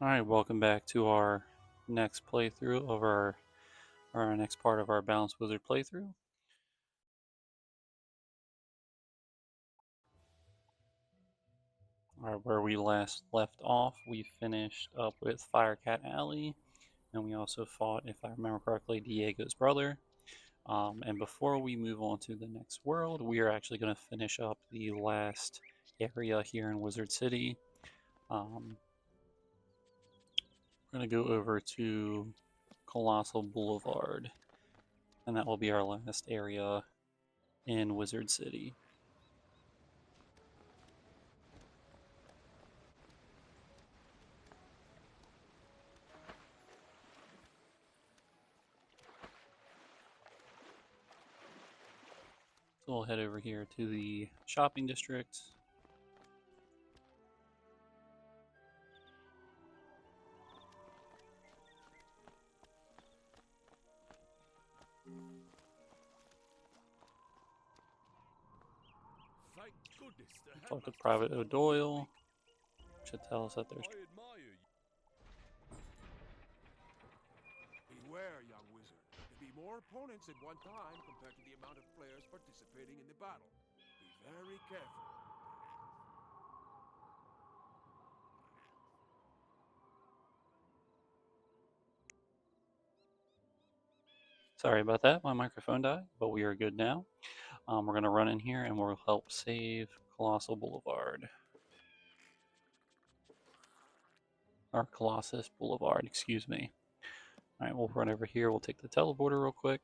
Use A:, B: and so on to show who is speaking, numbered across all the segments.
A: Alright, welcome back to our next playthrough of our next part of our Balanced Wizard playthrough. Alright, where we last left off, we finished up with Firecat Alley, and we also fought, if I remember correctly, Diego's brother. And before we move on to the next world, we are actually going to finish up the last area here in Wizard City. We're going to go over to Colossus Boulevard, and that will be our last area in Wizard City. So we'll head over here to the shopping district.
B: Thank goodness the
A: Talk to Private O'Doyle. Should tell us that there's...
B: I admire you. Beware, young wizard. There be more opponents at one time compared to the amount of players participating in the battle. Be very careful.
A: Sorry about that, my microphone died, but we are good now. We're going to run in here and we'll help save Colossal Boulevard. Or Colossus Boulevard, excuse me. Alright, we'll run over here, we'll take the teleporter real quick.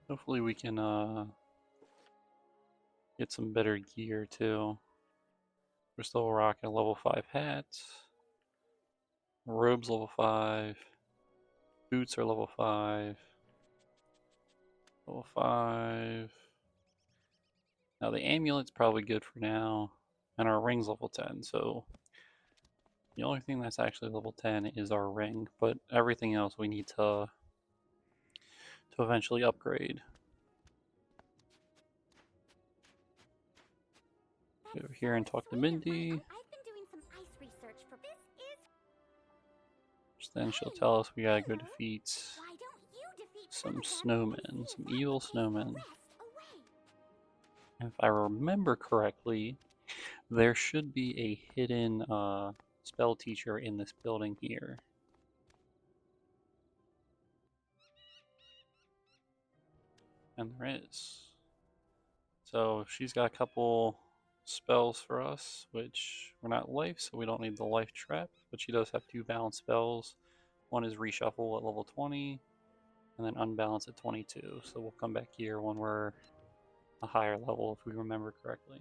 A: Hopefully we can get some better gear too. We're still rocking a level 5 hat. Robes level 5. Boots are level 5. Level 5. Now the amulet's probably good for now. And our ring's level 10, so the only thing that's actually level 10 is our ring, but everything else we need to eventually upgrade. Go over here and talk to Mindy.
C: I've been doing some ice research for
A: Then she'll tell us we gotta go defeat
C: Why don't you defeat
A: some
C: them again?
A: snowmen, some evil snowmen.
C: Rest away.
A: And if I remember correctly, there should be a hidden spell teacher in this building here. And there is. So she's got a couple spells for us, which we're not life, so we don't need the life trap, but she does have 2 balance spells. One is reshuffle at level 20, and then unbalance at 22. So we'll come back here when we're a higher level, if we remember correctly.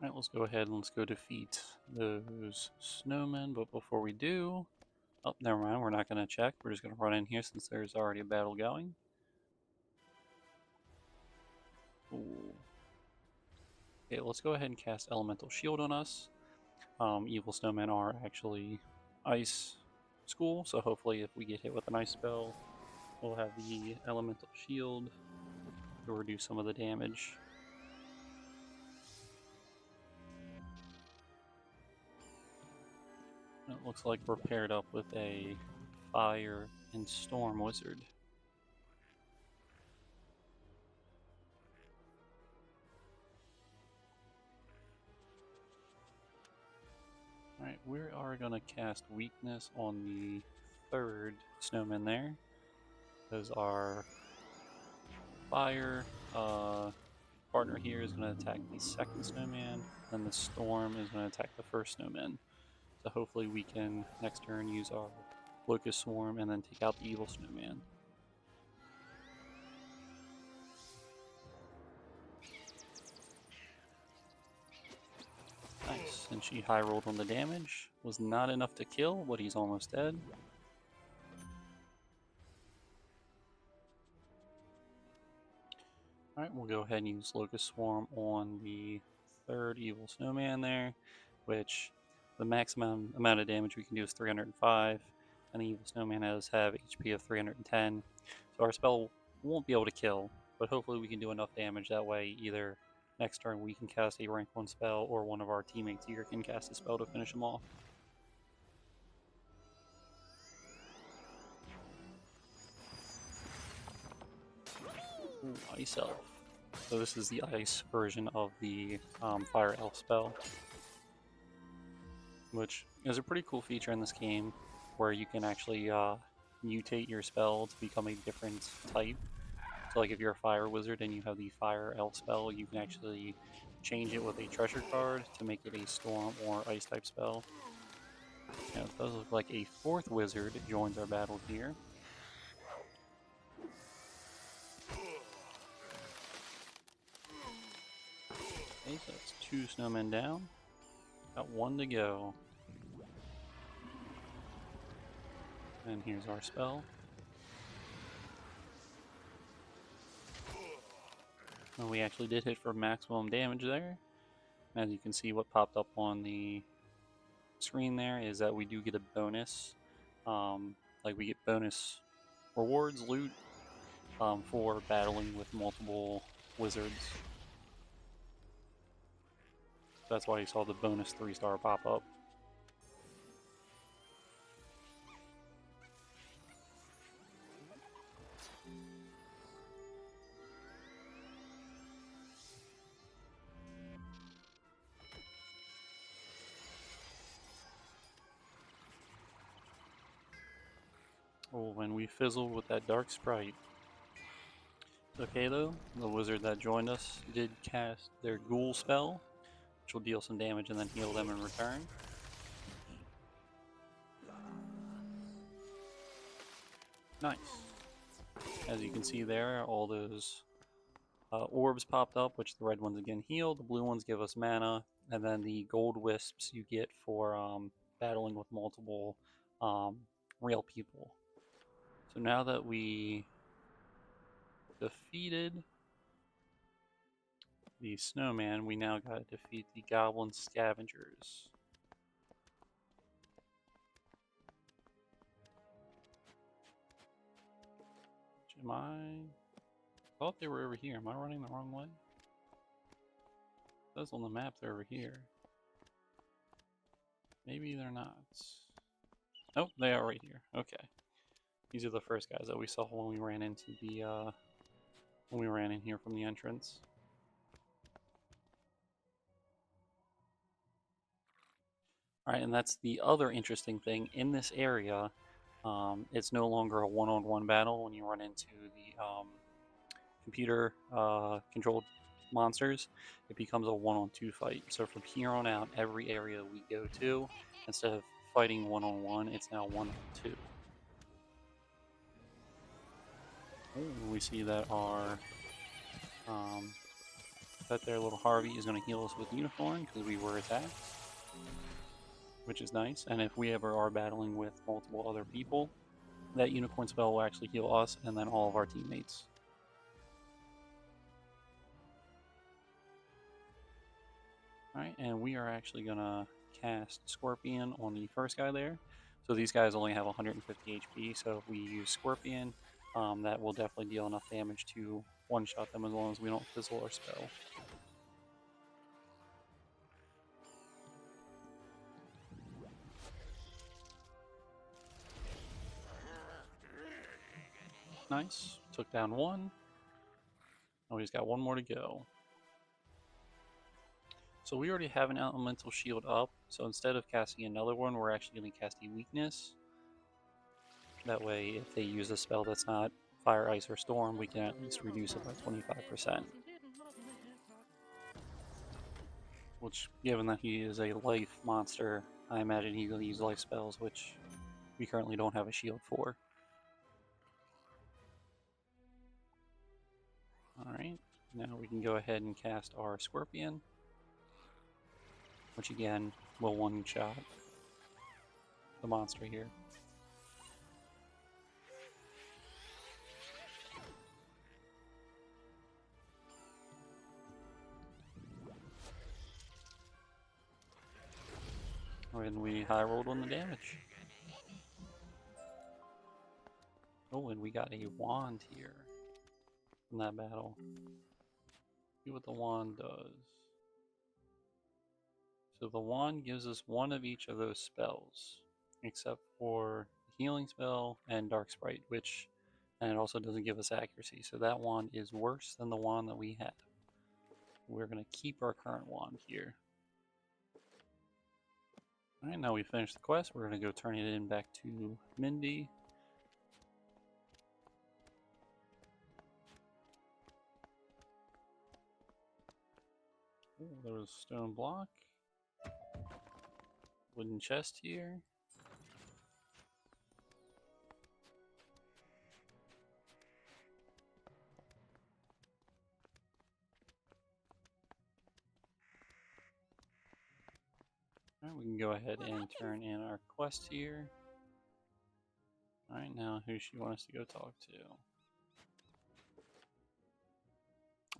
A: Alright, let's go ahead and let's go defeat those snowmen, but before we do... Oh, never mind, we're not going to check. We're just going to run in here since there's already a battle going. Ooh. Okay, let's go ahead and cast Elemental Shield on us. Evil snowmen are actually ice school, so hopefully if we get hit with an ice spell, we'll have the Elemental Shield to reduce some of the damage. It looks like we're paired up with a Fire and Storm Wizard. Alright, we are going to cast Weakness on the 3rd snowman there. Those are Fire. Partner here is going to attack the 2nd snowman, and the Storm is going to attack the 1st snowman. So hopefully we can next turn use our Locust Swarm and then take out the evil snowman. Nice, and she high rolled on the damage. Was not enough to kill, but he's almost dead. Alright, we'll go ahead and use Locust Swarm on the 3rd evil snowman there, which The maximum amount of damage we can do is 305, and the Evil Snowman has HP of 310. So our spell won't be able to kill, but hopefully we can do enough damage that way either next turn we can cast a rank 1 spell or one of our teammates here can cast a spell to finish him off. Ooh, Ice Elf. So this is the ice version of the Fire Elf spell, which is a pretty cool feature in this game where you can actually mutate your spell to become a different type. So like if you're a fire wizard and you have the Fire Elf spell, you can actually change it with a treasure card to make it a storm or ice type spell. Now it does look like a 4th wizard joins our battle here. Okay, so that's 2 snowmen down. Got 1 to go. And here's our spell. And we actually did hit for maximum damage there. As you can see, what popped up on the screen there is that we do get a bonus. Like we get bonus rewards, loot, for battling with multiple wizards. That's why you saw the bonus 3-star pop up. Oh, when we fizzled with that dark sprite. Okay though, the wizard that joined us did cast their ghoul spell, which will deal some damage and then heal them in return. Nice. As you can see there, all those orbs popped up, which the red ones again heal, the blue ones give us mana, and then the gold wisps you get for battling with multiple real people. So now that we defeated the snowman, we now gotta defeat the goblin scavengers. I thought they were over here. Am I running the wrong way? It says on the map they're over here. Maybe they're not. Nope, they are right here. Okay. These are the first guys that we saw when we ran into the when we ran in here from the entrance. Alright, and that's the other interesting thing. In this area, it's no longer a one-on-one battle when you run into the computer controlled monsters. It becomes a one-on-two fight. So from here on out, every area we go to, instead of fighting one-on-one, it's now one-on-two. We see that our that their little Harvey is going to heal us with Unicorn because we were attacked, which is nice. And if we ever are battling with multiple other people, that Unicorn spell will actually heal us and then all of our teammates. Alright, and we are actually going to cast Scorpion on the first guy there. So these guys only have 150 HP, so if we use Scorpion, that will definitely deal enough damage to one-shot them as long as we don't fizzle our spell. Nice. Took down 1. Oh, he's got 1 more to go. So we already have an elemental shield up, so instead of casting another one, we're actually going to cast a weakness. That way, if they use a spell that's not fire, ice, or storm, we can at least reduce it by 25%. Which, given that he is a life monster, I imagine he's going to use life spells, which we currently don't have a shield for. Alright, now we can go ahead and cast our Scorpion, which again will one-shot the monster here. when we high rolled on the damage. Oh, and we got a wand here from that battle. See what the wand does. So the wand gives us one of each of those spells, except for the healing spell and Dark Sprite, and it also doesn't give us accuracy. So that wand is worse than the wand that we have. We're going to keep our current wand here. Alright, now we finished the quest. We're going to go turn it in back to Mindy. Ooh, there was a stone block. Wooden chest here. Alright, we can go ahead and turn in our quest here. Alright, now who she wants us to go talk to?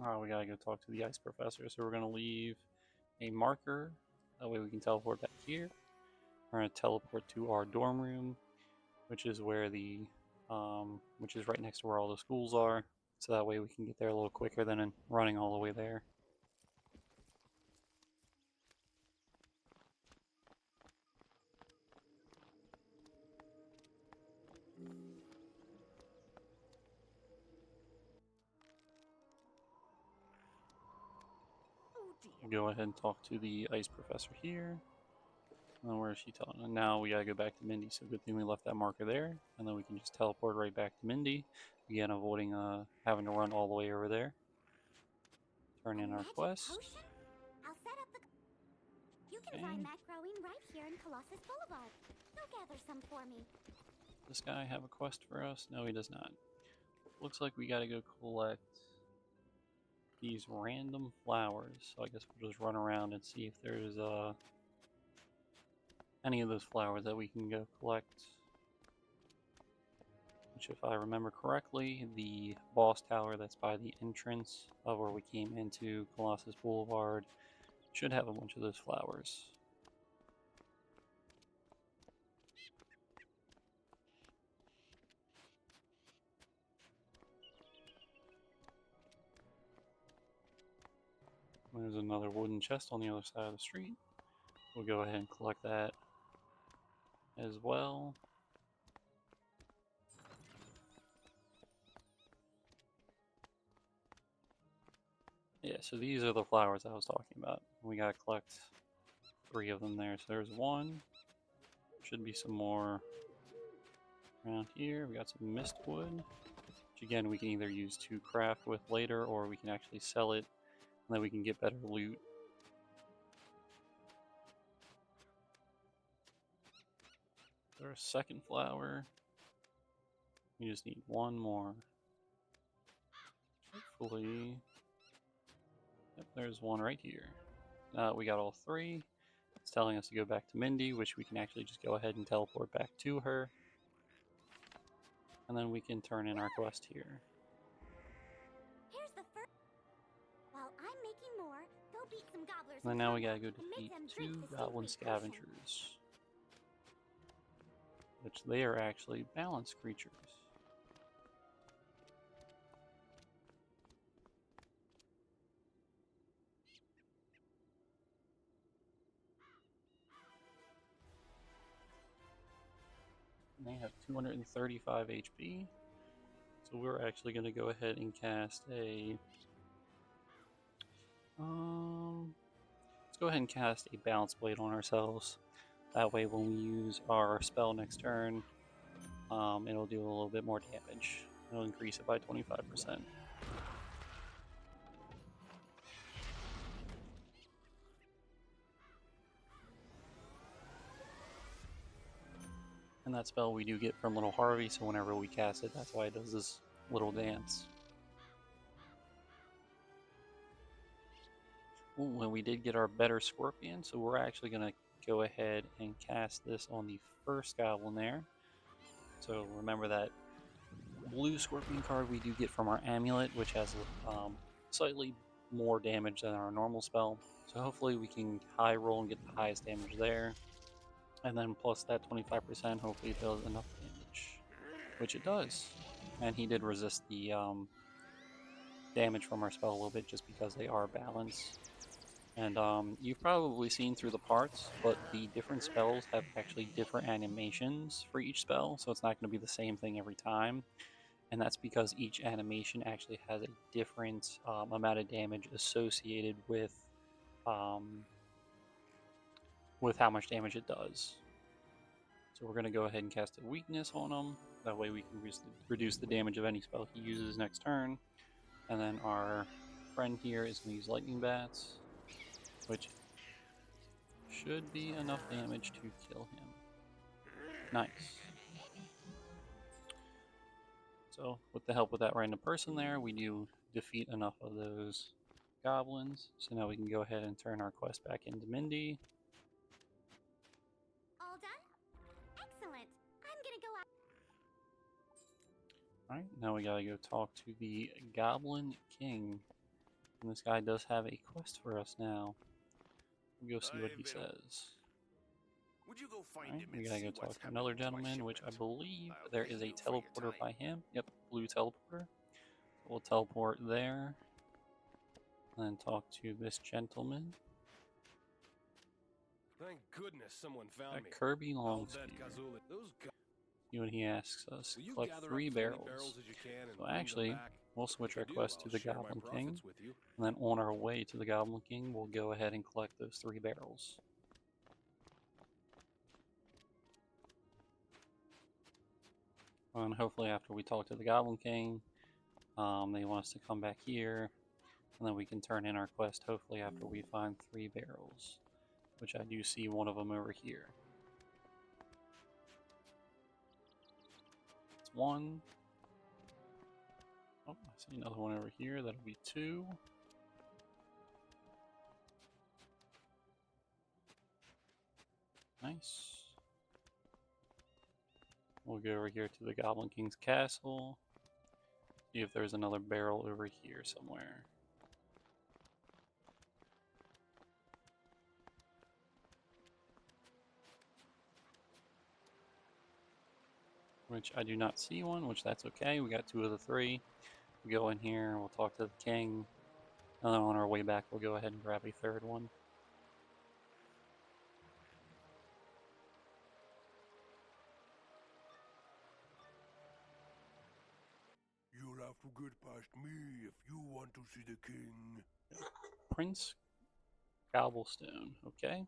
A: Alright, we gotta go talk to the ice professor, so we're gonna leave a marker. That way we can teleport back here. We're gonna teleport to our dorm room, which is where which is right next to where all the schools are. So that way we can get there a little quicker than running all the way there. Go ahead and talk to the ice professor here. And where is she telling us? Now we gotta go back to Mindy, so good thing we left that marker there. And then we can just teleport right back to Mindy. Again, avoiding having to run all the way over there. Turn in our quest.
C: I'll set up the... You can find that growing right here in Colossus Boulevard. Go gather some for me.
A: Does this guy have a quest for us? No, he does not. Looks like we gotta go collect these random flowers. So I guess we'll just run around and see if there's any of those flowers that we can go collect. Which, if I remember correctly, the boss tower that's by the entrance of where we came into Colossus Boulevard should have a bunch of those flowers. There's another wooden chest on the other side of the street. We'll go ahead and collect that as well. Yeah, so these are the flowers I was talking about. We gotta collect 3 of them there. So there's one. Should be some more around here. We got some mistwood, which again we can either use to craft with later, or we can actually sell it, and then we can get better loot. There's a second flower. We just need one more. Hopefully. Yep, there's one right here. We got all 3. It's telling us to go back to Mindy, which we can actually just go ahead and teleport back to her. And then we can turn in our quest here.
C: Here's the first. While I'm making more, go beat some gobblers.
A: And then now we gotta go defeat 2 goblin scavengers, which they are actually balanced creatures. And they have 235 HP. So we're actually going to go ahead and cast a... let's go ahead and cast a Balance Blade on ourselves. That way when we use our spell next turn, it'll do a little bit more damage. It'll increase it by 25%. And that spell we do get from Little Harvey, so whenever we cast it, that's why it does this little dance. Ooh, and we did get our better Scorpion, so we're actually going to go ahead and cast this on the first goblin there. So remember that blue Scorpion card we do get from our amulet, which has slightly more damage than our normal spell. So hopefully we can high roll and get the highest damage there. And then plus that 25%, hopefully it does enough damage. Which it does. And he did resist the damage from our spell a little bit just because they are balanced. And you've probably seen through the parts, but the different spells have actually different animations for each spell, so it's not going to be the same thing every time. And that's because each animation actually has a different amount of damage associated um, with how much damage it does. So we're going to go ahead and cast a weakness on him. That way we can reduce the damage of any spell he uses next turn. And then our friend here is going to use lightning bats, which should be enough damage to kill him. Nice. So with the help of that random person there, we do defeat enough of those goblins. So now we can go ahead and turn our quest back into Mindy.
C: All done? Excellent. I'm gonna go out.
A: Alright, now we gotta go talk to the Goblin King. And this guy does have a quest for us now. We'll go see what he says.
B: Would you go find
A: Alright,
B: him
A: we
B: and
A: gotta
B: see
A: go
B: what's
A: talk to
B: happening
A: another
B: to my
A: gentleman, which I
B: shipment?
A: believe
B: I'll
A: there
B: pay
A: is a
B: you for your
A: teleporter
B: time.
A: by him. Yep, blue teleporter. We'll teleport there. And then talk to this gentleman.
D: Thank goodness someone found me.
A: Kirby
D: I'll
A: Longspear.
D: bet Kazula.
A: See what he asks us.
D: Will you
A: Collect
D: gather
A: 3
D: up 30
A: barrels.
D: as you can and
A: So
D: bring them
A: actually,
D: back?
A: we'll switch
D: If you
A: our
D: do,
A: quest to
D: I'll
A: the
D: share my
A: Goblin King.
D: profits with you.
A: And then on our way to the Goblin King, we'll go ahead and collect those 3 barrels. And hopefully after we talk to the Goblin King, they want us to come back here. And then we can turn in our quest hopefully after we find 3 barrels. Which I do see one of them over here. It's 1. Oh, I see another one over here. That'll be 2. Nice. We'll go over here to the Goblin King's castle. See if there's another barrel over here somewhere. Which I do not see one, which that's okay. We got 2 of the 3. We go in here, we'll talk to the king. And then on our way back, we'll go ahead and grab a 3rd one.
B: You'll have to get past me if you want to see the king.
A: Prince Gobblestone, okay.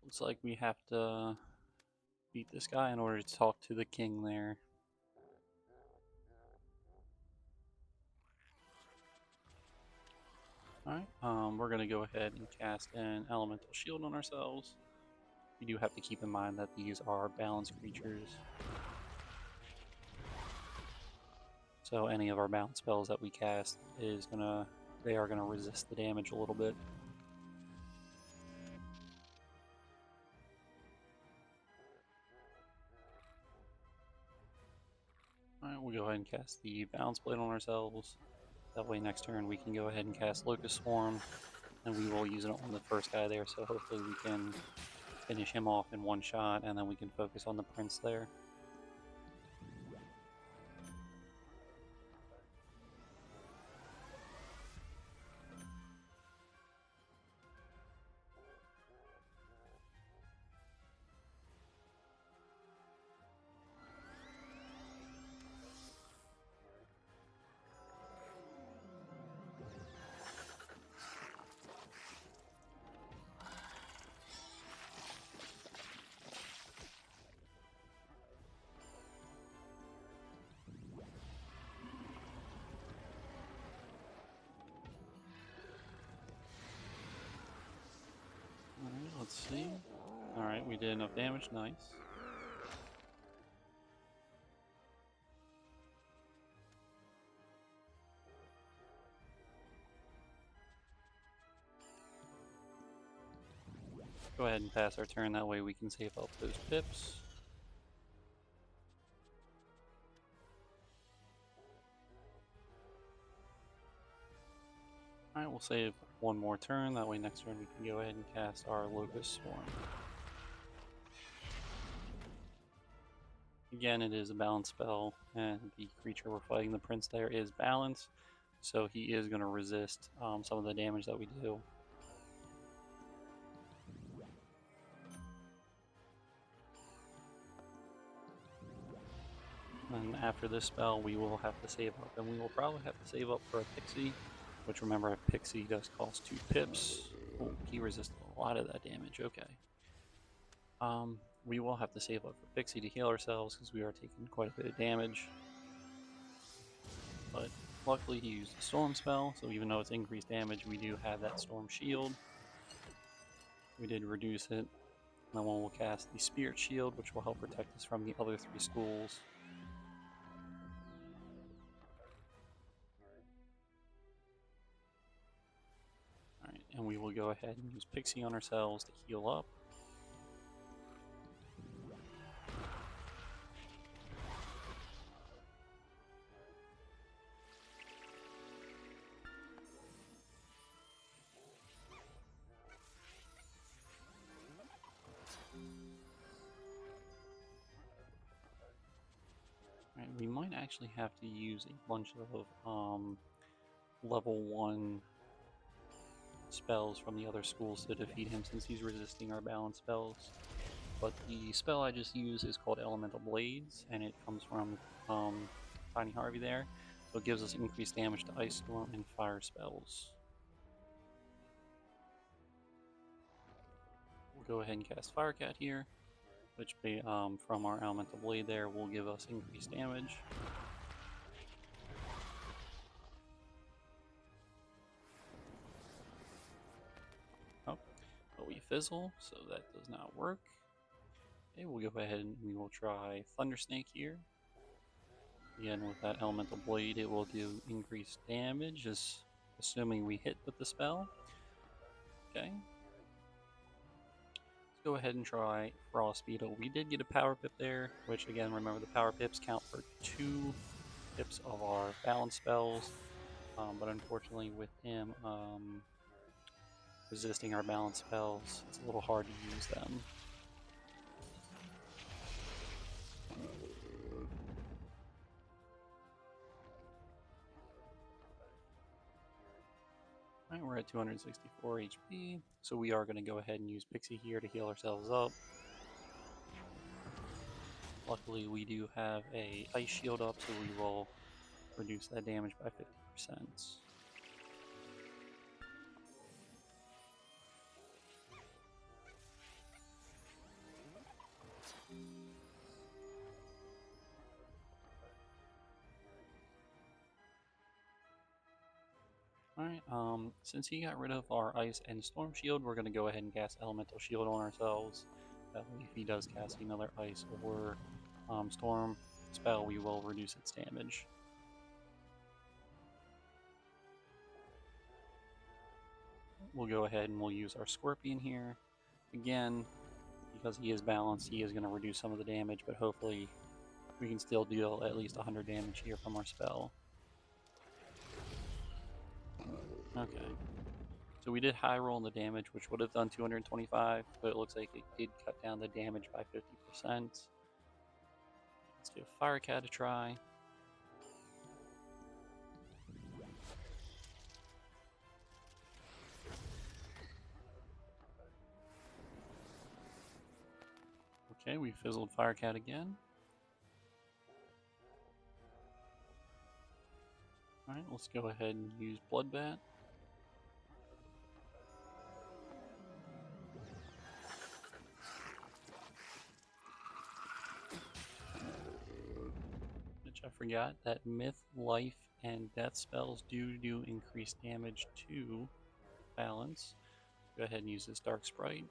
A: Looks like we have to beat this guy in order to talk to the king there. Alright, we're going to go ahead and cast an elemental shield on ourselves. We do have to keep in mind that these are balanced creatures. So any of our balance spells that we cast they are gonna resist the damage a little bit. Alright, we'll go ahead and cast the Balance Blade on ourselves. That way next turn we can go ahead and cast Locust Swarm, and we will use it on the first guy there, so hopefully we can finish him off in one shot, and then we can focus on the prince there. Alright, let's see. Alright, we did enough damage, nice. Go ahead and pass our turn, that way we can save up those pips. Alright, we'll save one more turn, that way next turn we can go ahead and cast our Locust Swarm. Again, it is a balance spell, and the creature we're fighting, the prince there, is balanced, so he is going to resist some of the damage that we do. And after this spell, we will have to save up, and we will probably have to save up for a pixie, which, remember, a pixie does cost 2 pips. Oh, he resisted a lot of that damage. Okay. We will have to save up for pixie to heal ourselves because we are taking quite a bit of damage. But luckily he used a storm spell, so even though it's increased damage, we do have that storm shield. We did reduce it. And then we'll cast the spirit shield, which will help protect us from the other 3 schools. Alright, and we will go ahead and use pixie on ourselves to heal up. We might actually have to use a bunch of level 1 spells from the other schools to defeat him since he's resisting our balance spells. But the spell I just used is called Elemental Blades, and it comes from Tiny Harvey there. So it gives us increased damage to Ice Storm and Fire spells. We'll go ahead and cast Firecat here, which from our Elemental Blade there will give us increased damage. Oh, but we fizzle, so that does not work. Okay, we'll go ahead and we will try Thunder Snake here. Again, with that Elemental Blade, it will do increased damage, assuming we hit with the spell. Okay. Let's go ahead and try Frost Beetle. We did get a Power Pip there, which again, remember the Power Pips count for 2 pips of our balance spells. But unfortunately with him resisting our balance spells, it's a little hard to use them. Alright, we're at 264 HP, so we are going to go ahead and use Pixie here to heal ourselves up. Luckily we do have a Ice Shield up, so we will reduce that damage by 50%. Alright, since he got rid of our Ice and Storm Shield, we're going to go ahead and cast Elemental Shield on ourselves. That way, if he does cast another Ice or Storm spell, we will reduce its damage. We'll go ahead and we'll use our Scorpion here. Again, because he is balanced, he is going to reduce some of the damage, but hopefully we can still deal at least 100 damage here from our spell. Okay, so we did high roll in the damage, which would have done 225, but it looks like it did cut down the damage by 50%. Let's give Firecat a try. Okay, we fizzled Firecat again. Alright, let's go ahead and use Bloodbat. Which I forgot that Myth, Life, and Death spells do increased damage to balance. Go ahead and use this Dark Sprite.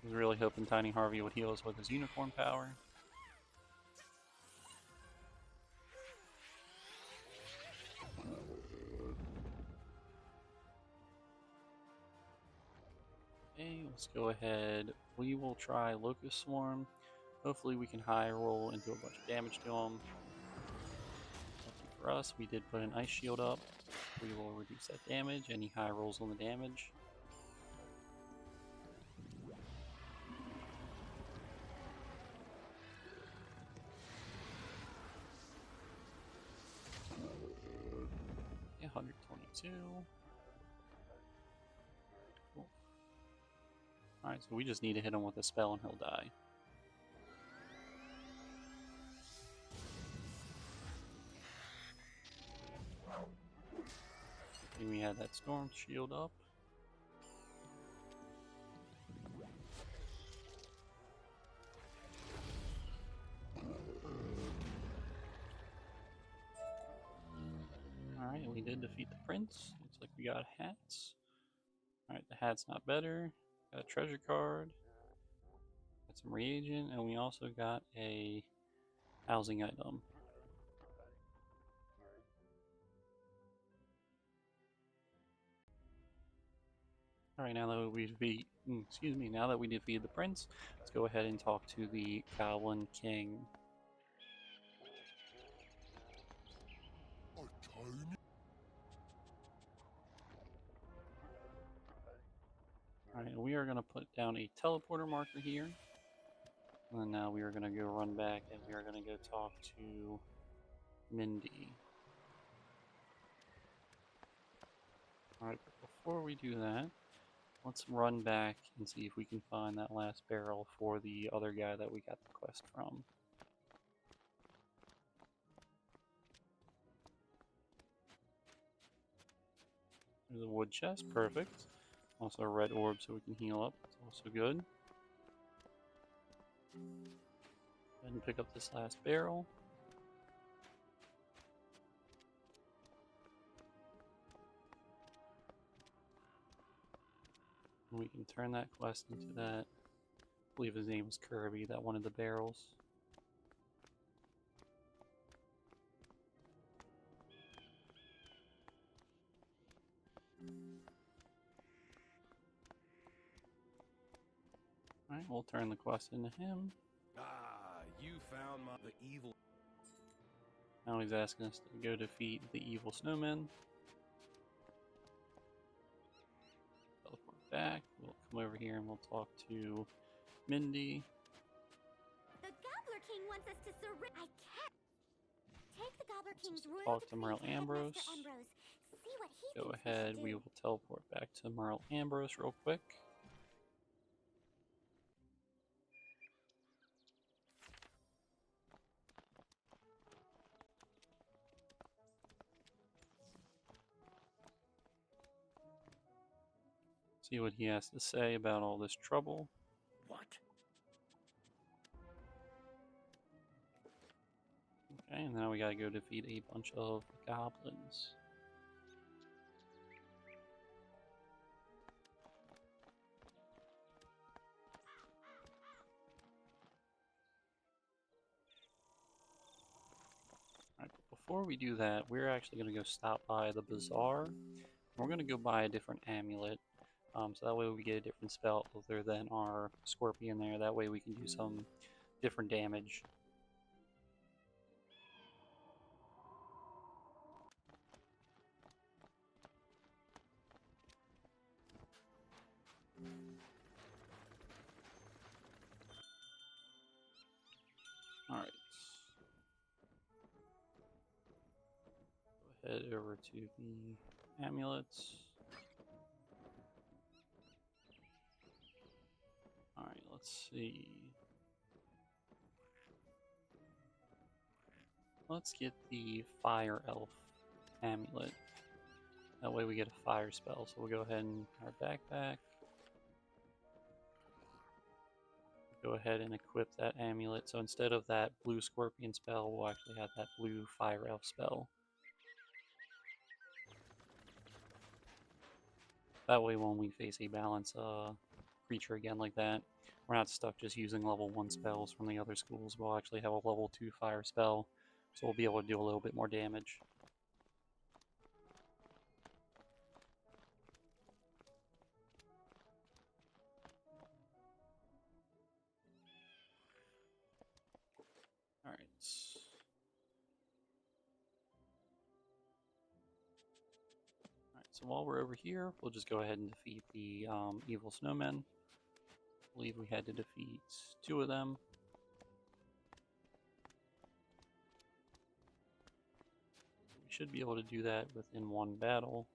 A: I was really hoping Tiny Harvey would heal us with his unicorn power. Okay, let's go ahead. We will try Locust Swarm. Hopefully we can high roll and do a bunch of damage to him. Lucky for us, we did put an Ice Shield up. we will reduce that damage. Any high rolls on the damage. Yeah, 122. Cool. Alright, so we just need to hit him with a spell and he'll die. And we had that storm shield up. Alright, we did defeat the prince. Looks like we got hats. Alright, the hat's not better. Got a treasure card. Got some reagent, and we also got a housing item. Alright, now that we defeated the prince, let's go ahead and talk to the Goblin King. Alright, we are going to put down a teleporter marker here. And then now we are going to go run back and we are going to go talk to Mindy. Alright, but before we do that, let's run back and see if we can find that last barrel for the other guy that we got the quest from. There's a wood chest, perfect. Also a red orb so we can heal up, that's also good. Go ahead and pick up this last barrel. And we can turn that quest into that, I believe his name was Kirby, that wanted the barrels. Alright, we'll turn the quest into him.
D: Ah, you found the evil.
A: Now he's asking us to go defeat the evil snowman. Teleport back. We'll come over here and we'll talk to Mindy.
C: The Gobbler King wants us to surrender. I can't. Take the Gobbler King's royal
A: Talk to
C: decree
A: Merle Ambrose.
C: Headmaster Ambrose. See what he
A: Go
C: thinks
A: ahead,
C: should
A: we
C: do.
A: will teleport back to Merle Ambrose real quick. See what he has to say about all this trouble.
D: What?
A: Okay, and now we gotta go defeat a bunch of goblins. Alright, but before we do that, we're actually gonna go stop by the bazaar. We're gonna go buy a different amulet. So that way we get a different spell other than our scorpion there. That way we can do some different damage. Alright. Go head over to the amulets. Alright, let's see. Let's get the Fire Elf amulet. That way we get a fire spell. So we'll go ahead and our backpack. Go ahead and equip that amulet. So instead of that blue scorpion spell, we'll actually have that blue Fire Elf spell. That way when we face a balance creature again like that, we're not stuck just using level 1 spells from the other schools. We'll actually have a level 2 fire spell, so we'll be able to do a little bit more damage. Alright. so while we're over here, we'll just go ahead and defeat the evil snowmen. I believe we had to defeat 2 of them. We should be able to do that within 1 battle.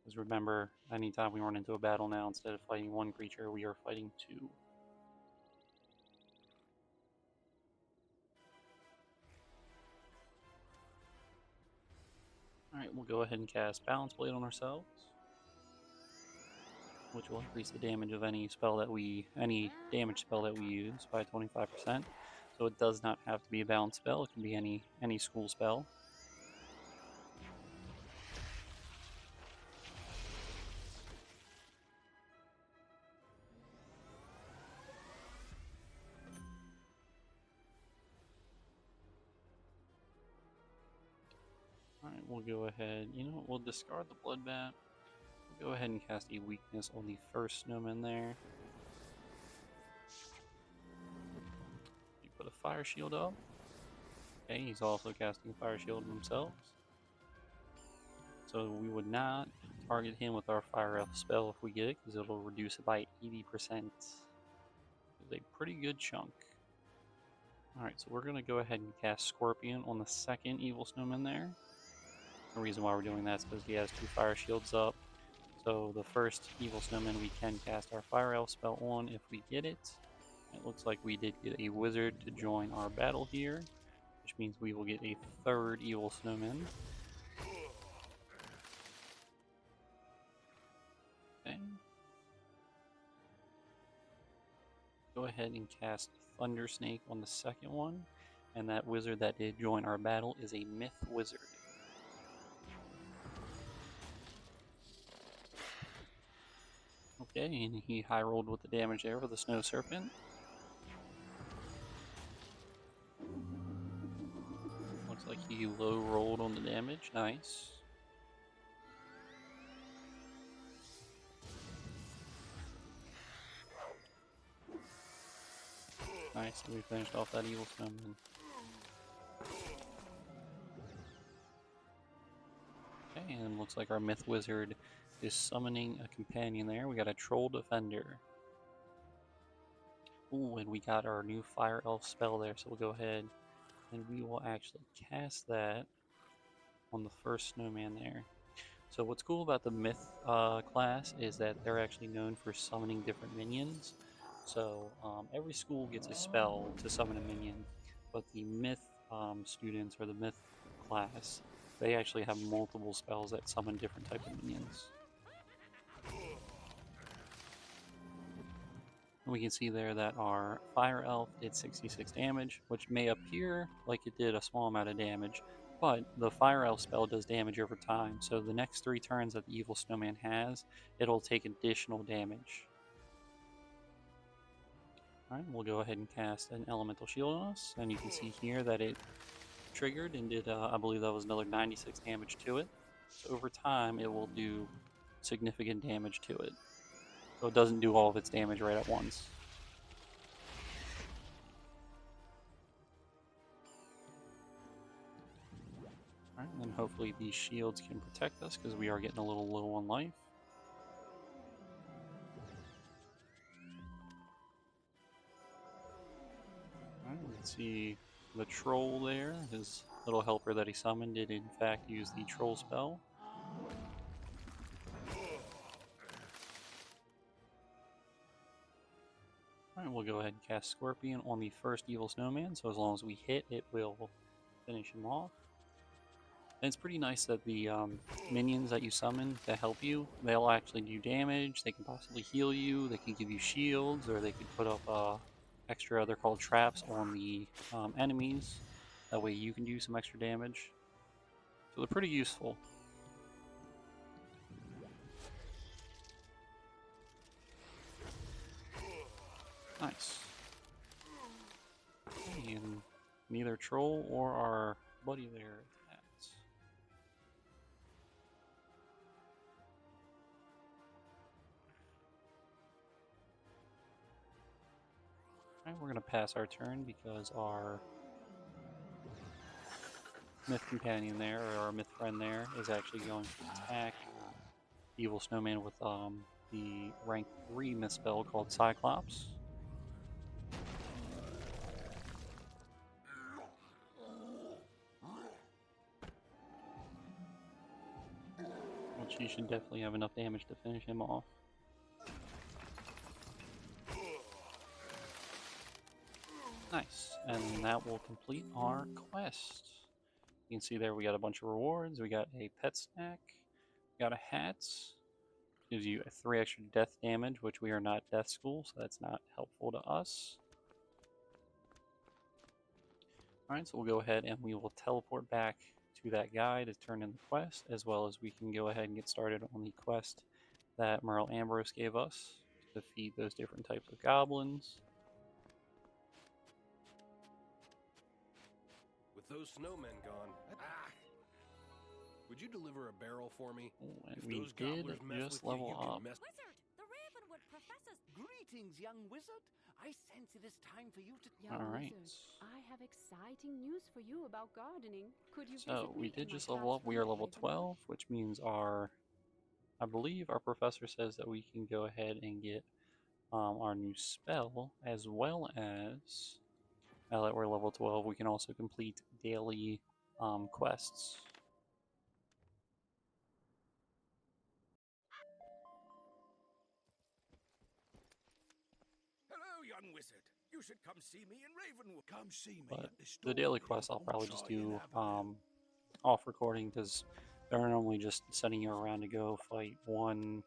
A: Because remember, anytime we run into a battle now, instead of fighting 1 creature, we are fighting 2. Alright, we'll go ahead and cast Balance Blade on ourselves, which will increase the damage of any damage spell that we use by 25%. So it does not have to be a balance spell, it can be any school spell. Alright, we'll go ahead, we'll discard the Bloodbath. We'll go ahead and cast a weakness on the first snowman there. You put a fire shield up. Okay, he's also casting a fire shield on himself. So we would not target him with our fire elf spell if we get it, because it'll reduce it by 80%. It's a pretty good chunk. Alright, so we're going to go ahead and cast Scorpion on the second evil snowman there. The reason why we're doing that is because he has 2 fire shields up. So the first evil snowman we can cast our fire elf spell on if we get it. It looks like we did get a wizard to join our battle here, which means we will get a 3rd evil snowman. Okay. Go ahead and cast Thunder Snake on the second one, and that wizard that did join our battle is a myth wizard. Okay, and he high rolled with the damage there for the Snow Serpent. Looks like he low rolled on the damage. Nice. Nice, we finished off that evil snowman. Okay, and looks like our myth wizard is summoning a companion there. We got a troll defender. Ooh, and we got our new fire elf spell there, so we'll go ahead and we will actually cast that on the first snowman there. So what's cool about the myth class is that they're actually known for summoning different minions. So every school gets a spell to summon a minion, but the myth students, or the myth class, they actually have multiple spells that summon different type of minions. And we can see there that our fire elf did 66 damage, which may appear like it did a small amount of damage, but the fire elf spell does damage over time, so the next 3 turns that the evil snowman has, it'll take additional damage. Alright, we'll go ahead and cast an elemental shield on us, and you can see here that it triggered and did, I believe that was another 96 damage to it. So over time, it will do significant damage to it. So it doesn't do all of its damage right at once. Alright, and then hopefully these shields can protect us, because we are getting a little low on life. Alright, we can see the troll there. His little helper that he summoned did in fact use the troll spell. Alright, we'll go ahead and cast Scorpion on the first evil snowman, so as long as we hit, it will finish him off. And it's pretty nice that the minions that you summon that help you, they'll actually do damage, they can possibly heal you, they can give you shields, or they could put up extra, they're called traps, on the enemies. That way you can do some extra damage. So they're pretty useful. Nice. And neither troll or our buddy there attacked. Alright, we're going to pass our turn because our myth companion there, or our myth friend there, is actually going to attack evil snowman with the rank 3 misspell called Cyclops. Which you should definitely have enough damage to finish him off. Nice, and that will complete our quest. You can see there we got a bunch of rewards. We got a pet snack, we got a hat, gives you 3 extra death damage, which we are not death school, so that's not helpful to us. Alright, so we'll go ahead and we will teleport back to that guy to turn in the quest, as well as we can go ahead and get started on the quest that Merle Ambrose gave us to defeat those different types of goblins.
D: With those snowmen gone, would you deliver a barrel for me?
A: Oh, and
D: If
A: we
D: those
A: did
D: gobblers mess
A: just
D: with you,
A: level
D: you can
A: up.
D: mess-
C: Wizard, the Ravenwood professor's...
E: Greetings, young wizard. I sense it is time for you to...
F: Young
A: Alright.
F: wizard, I have exciting news for you about gardening. Could you
A: So
F: visit
A: we
F: me
A: did
F: in my
A: just level up. We are
F: classroom at
A: level
F: Ravenwood?
A: 12, which means I believe our professor says that we can go ahead and get our new spell, as well as, now that we're level 12, we can also complete daily quests.
D: Hello, young wizard. You should come see me in Ravenwood.
B: Come see me
A: But
B: at the store.
A: the daily quests I'll
B: on
A: probably just
B: Cheyenne
A: do
B: Avenue.
A: off recording, because they're normally just sending you around to go fight one,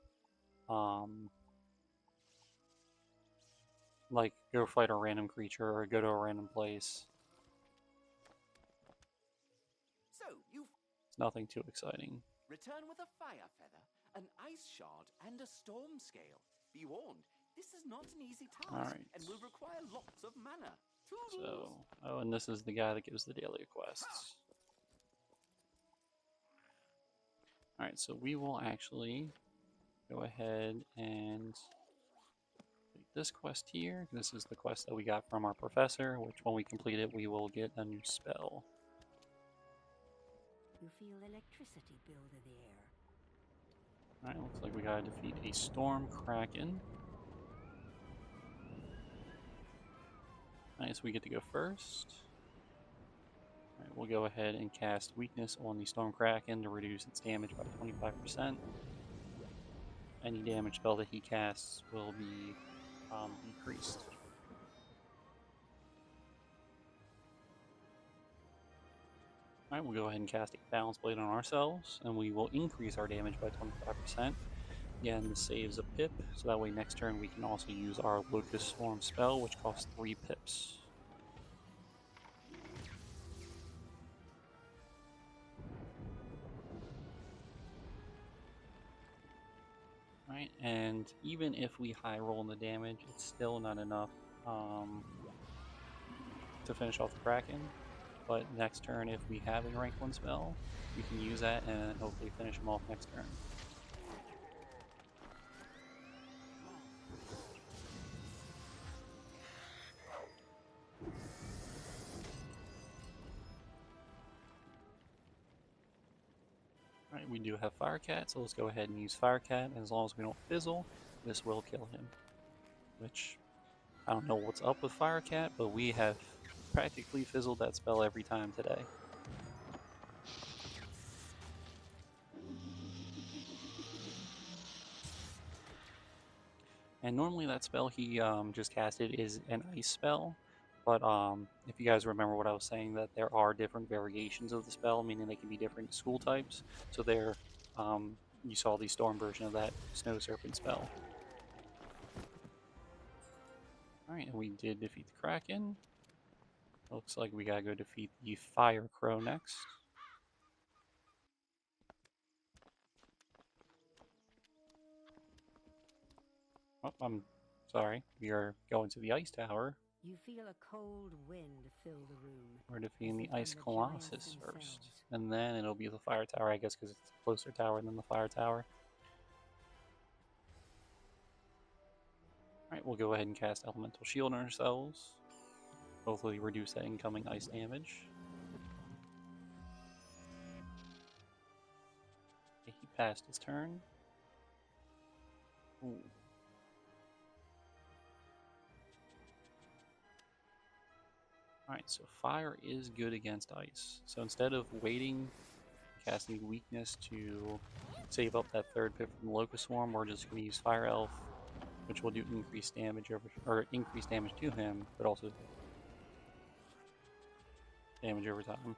A: like go fight a random creature or go to a random place.
E: So, you
A: It's nothing too exciting.
E: return with a fire feather, an ice shard, and a storm scale. Be warned, this is not an easy task,
A: Alright.
E: and will require lots of mana.
A: So,
E: Toodles!
A: oh, and this is the guy that gives the daily quests. Alright, so we will actually go ahead and take this quest here. This is the quest that we got from our professor, which when we complete it, we will get a new spell.
C: You feel electricity build in the air.
A: Alright, looks like we gotta defeat a Storm Kraken. Nice, we get to go first. Alright, we'll go ahead and cast Weakness on the Storm Kraken to reduce its damage by 25%. Any damage spell that he casts will be decreased. Alright, we'll go ahead and cast a Balance Blade on ourselves, and we will increase our damage by 25%. Again, this saves a pip, so that way next turn we can also use our Locust Storm spell, which costs 3 pips. Right, and even if we high roll in the damage, it's still not enough to finish off the Kraken. But next turn, if we have a rank 1 spell, we can use that and hopefully finish him off next turn. Alright, we do have Firecat, so let's go ahead and use Firecat. As long as we don't fizzle, this will kill him. Which, I don't know what's up with Firecat, but we have practically fizzled that spell every time today. And normally that spell he just casted is an ice spell, but if you guys remember what I was saying, that there are different variations of the spell, meaning they can be different school types. So there, you saw the storm version of that snow serpent spell. Alright, and we did defeat the Kraken. Looks like we gotta go defeat the Fire Crow next. Oh, I'm sorry. We are going to the Ice Tower.
C: You feel a cold wind fill the room.
A: We're defeating
C: As
A: the
C: if
A: Ice
C: from the giants
A: Colossus first.
C: themselves.
A: And then it'll be the Fire Tower, I guess, because it's a closer tower than the Fire Tower. Alright, we'll go ahead and cast Elemental Shield on ourselves. Hopefully reduce that incoming ice damage. Okay, he passed his turn. Ooh. Alright, so fire is good against ice. So instead of waiting, casting weakness to save up that third pip from the Locust Swarm, we're just going to use Fire Elf, which will do increased damage increased damage to him, but also damage over time.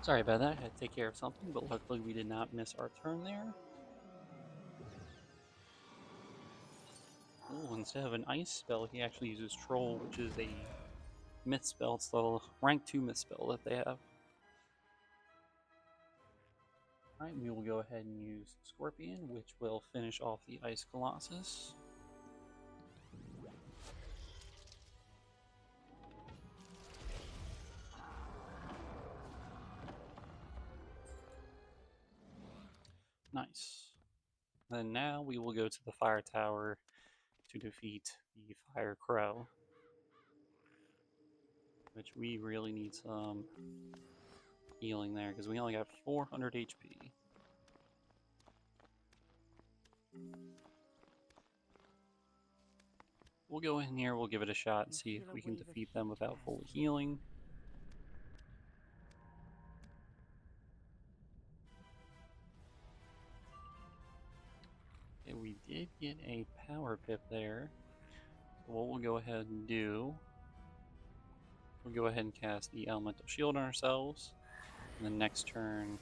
A: Sorry about that, I had to take care of something, but luckily we did not miss our turn there. Ooh, instead of an ice spell, he actually uses Troll, which is a myth spell. It's the rank 2 myth spell that they have. Alright, we will go ahead and use Scorpion, which will finish off the Ice Colossus. Nice. And now we will go to the Fire Tower to defeat the Fire Crow, which we really need some healing there because we only got 400 HP. We'll go in here, we'll give it a shot and see if we can defeat them without fully healing. Okay, we did get a power pip there. So what we'll go ahead and do, we'll go ahead and cast the Elemental Shield on ourselves. And then next turn,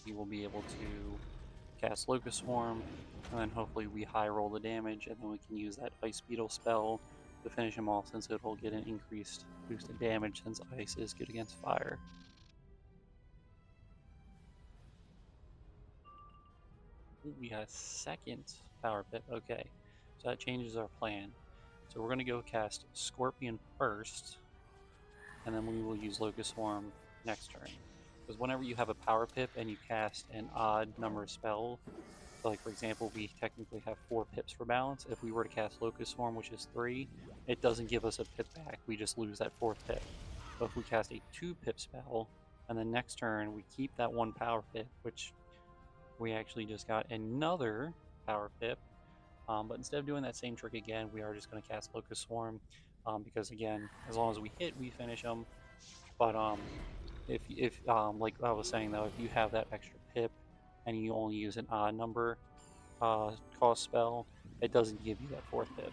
A: we will be able to cast Locust Swarm, and then hopefully we high roll the damage, and then we can use that Ice Beetle spell to finish him off, since it will get an increased boosted damage since ice is good against fire. Ooh, we got a second power pip. Okay, so that changes our plan. So we're going to go cast Scorpion first, and then we will use Locust Swarm next turn. Because whenever you have a power pip and you cast an odd number of spell, so like for example, we technically have 4 pips for balance. If we were to cast Locust Swarm, which is 3, it doesn't give us a pip back. We just lose that 4th pip. But if we cast a 2 pip spell, and then next turn we keep that 1 power pip, which we actually just got another power pip. But instead of doing that same trick again, we are just going to cast Locust Swarm. Because again, as long as we hit, we finish them. But if like I was saying though, if you have that extra pip and you only use an odd number cost spell, it doesn't give you that 4th pip.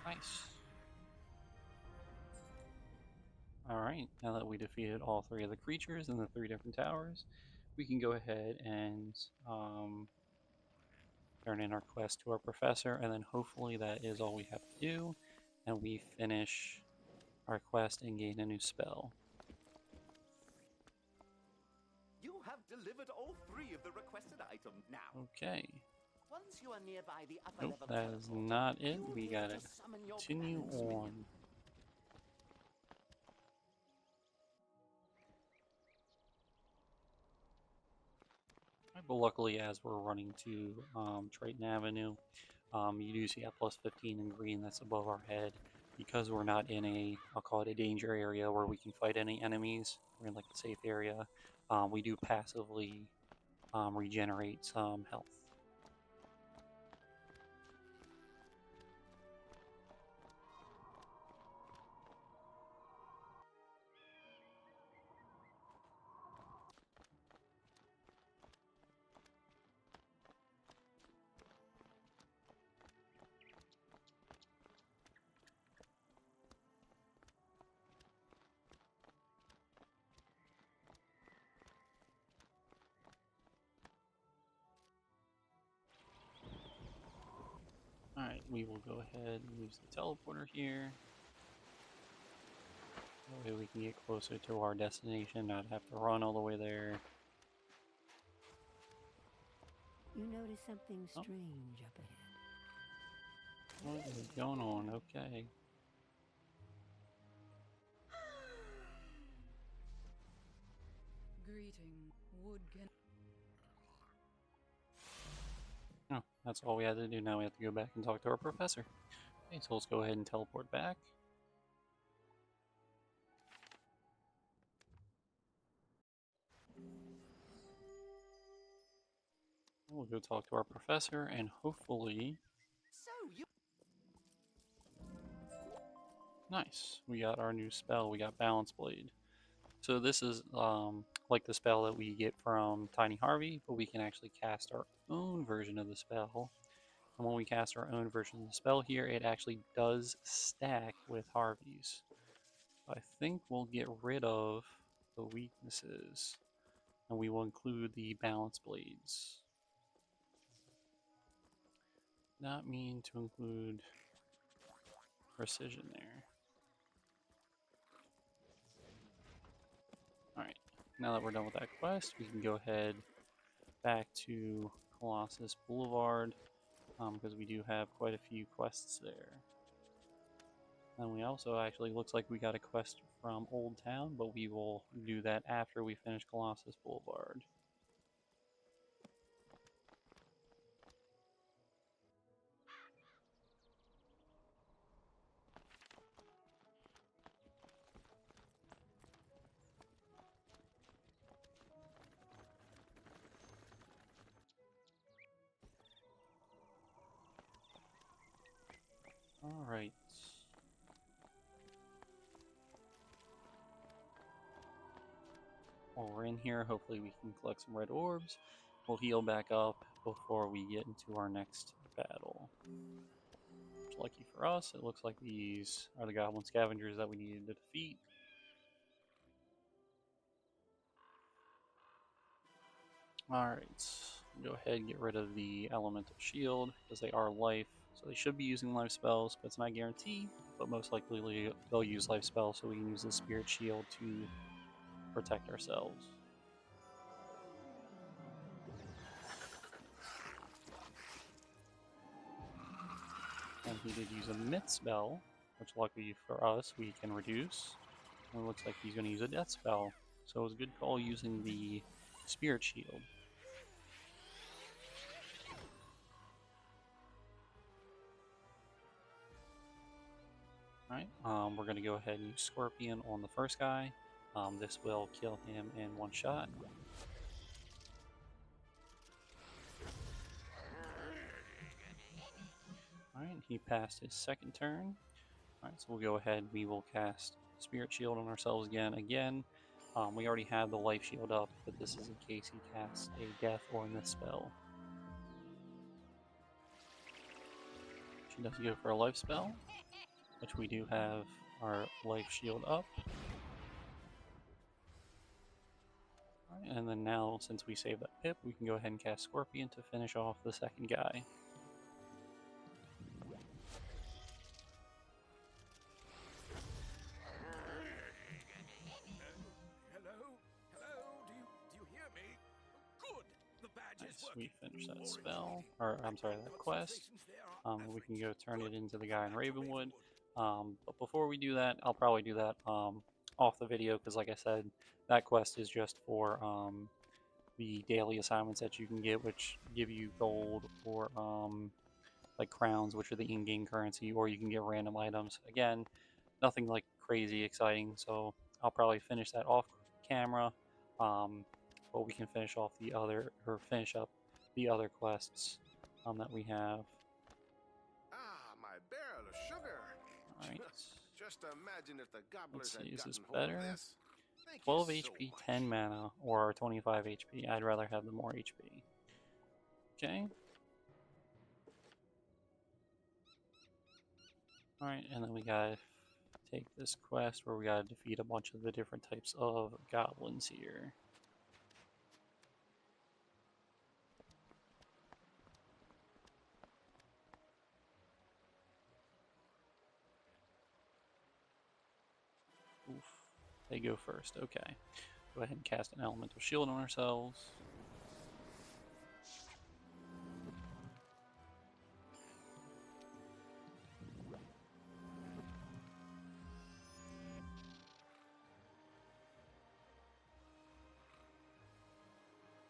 A: Nice. Alright, now that we defeated all 3 of the creatures in the 3 different towers, we can go ahead and turn in our quest to our professor, and then hopefully that is all we have to do, and we finish our quest and gain a new spell.
E: You have delivered all 3 of the requested items now.
A: Okay.
E: Once you are nearby the upper
A: Nope,
E: level
A: that is
E: teleport,
A: not it.
E: you will
A: We
E: be able
A: gotta
E: to summon your
A: continue
E: balance
A: on.
E: minion.
A: But luckily, as we're running to Triton Avenue, you do see that plus 15 in green that's above our head. Because we're not in a, I'll call it a danger area where we can fight any enemies, we're in like a safe area, we do passively regenerate some health. Alright, we will go ahead and use the teleporter here. That way we can get closer to our destination, not have to run all the way there.
G: You notice something
A: Oh.
G: strange up ahead.
A: What is going on? Okay.
H: Greeting, wood can.
A: Oh, that's all we had to do. Now we have to go back and talk to our professor. Okay, so let's go ahead and teleport back. We'll go talk to our professor and hopefully...
E: So you.
A: Nice. We got our new spell. We got Balance Blade. So this is like the spell that we get from Tiny Harvey, but we can actually cast our own version of the spell. And when we cast our own version of the spell here, it actually does stack with Harvey's. I think we'll get rid of the weaknesses, and we will include the Balance Blades. Not mean to include precision there. Alright, now that we're done with that quest, we can go ahead back to Colossus Boulevard, because we do have quite a few quests there. And we also actually, looks like we got a quest from Old Town, but we will do that after we finish Colossus Boulevard. Alright. While we're in here, hopefully we can collect some red orbs. We'll heal back up before we get into our next battle. Lucky for us, it looks like these are the goblin scavengers that we needed to defeat. Alright, go ahead and get rid of the elemental shield, because they are life. So they should be using life spells, but it's not guaranteed. But most likely they'll use life spells, so we can use the spirit shield to protect ourselves. And he did use a myth spell, which luckily for us we can reduce. And it looks like he's going to use a death spell. So it was a good call using the spirit shield. Alright, we're going to go ahead and use Scorpion on the first guy. This will kill him in one shot. Alright, he passed his second turn. Alright, so we'll go ahead, we will cast Spirit Shield on ourselves again. We already have the Life Shield up, but this is in case he casts a Death or Myth spell. She does go for a Life spell, which we do have our Life Shield up. Alright, and then now, since we saved that pip, we can go ahead and cast Scorpion to finish off the second guy. We finish that spell, or I'm sorry, that quest. We can go turn it into the guy in Ravenwood. But before we do that, I'll probably do that off the video, because like I said, that quest is just for the daily assignments that you can get, which give you gold or like crowns, which are the in-game currency, or you can get random items. Again, nothing like crazy exciting, so I'll probably finish that off camera. But we can finish off the other, or finish up the other quests that we have.
D: Ah, my barrel of sugar.
A: Alright.
D: Just imagine if the Gobblers
A: Let's see,
D: had
A: is this
D: gotten hold of
A: better?
D: this. Thank
A: 12
D: you so
A: HP,
D: much.
A: 10 mana, or 25 HP. I'd rather have the more HP. Okay. Alright, and then we gotta take this quest where we gotta defeat a bunch of the different types of goblins here. Oof. They go first. Okay. Go ahead and cast an elemental shield on ourselves.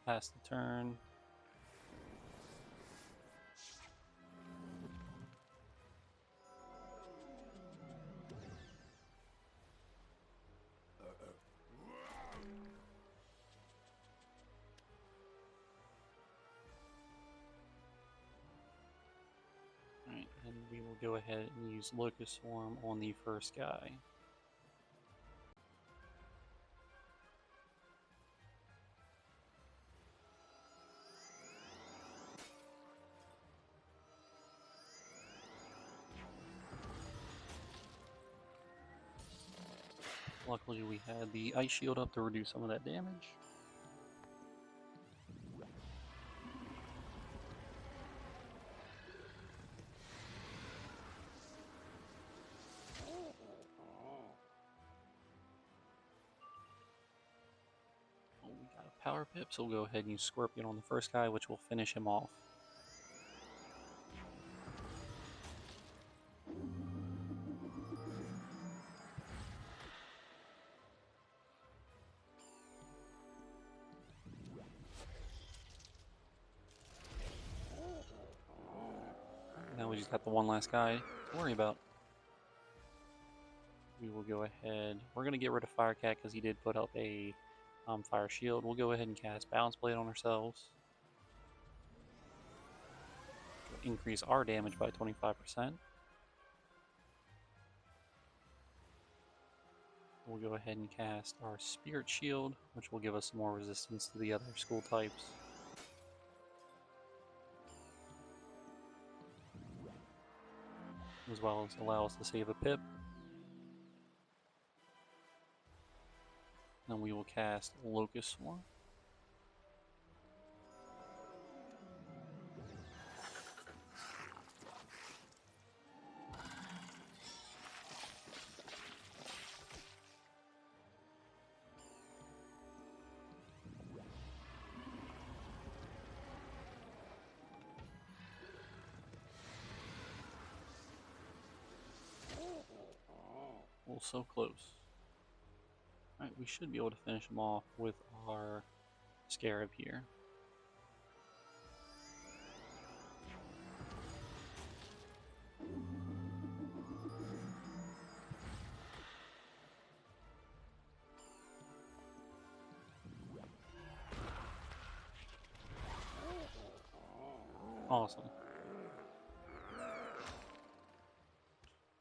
A: Pass the turn. Alright, and we will go ahead and use Locust Swarm on the first guy. Luckily we had the ice shield up to reduce some of that damage. Oh, we got a power pip, so we'll go ahead and use Scorpion on the first guy, which will finish him off. Now we just got the one last guy to worry about. We will go ahead. We're going to get rid of Firecat because he did put up a fire shield. We'll go ahead and cast Balance Blade on ourselves. Increase our damage by 25%. We'll go ahead and cast our Spirit Shield, which will give us more resistance to the other school types. As well as allow us to save a pip. Then we will cast Locust Swarm. Oh, so close. Alright, we should be able to finish him off with our Scarab here. Awesome.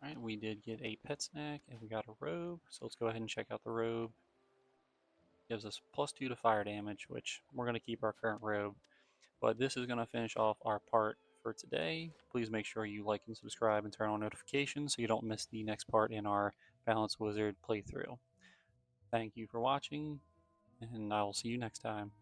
A: Alright, we did get a pet snack and we got a robe, so let's go ahead and check out the robe. Gives us +2 to fire damage, which we're going to keep our current robe. But this is going to finish off our part for today. Please make sure you like and subscribe and turn on notifications so you don't miss the next part in our Balance Wizard playthrough. Thank you for watching, and I will see you next time.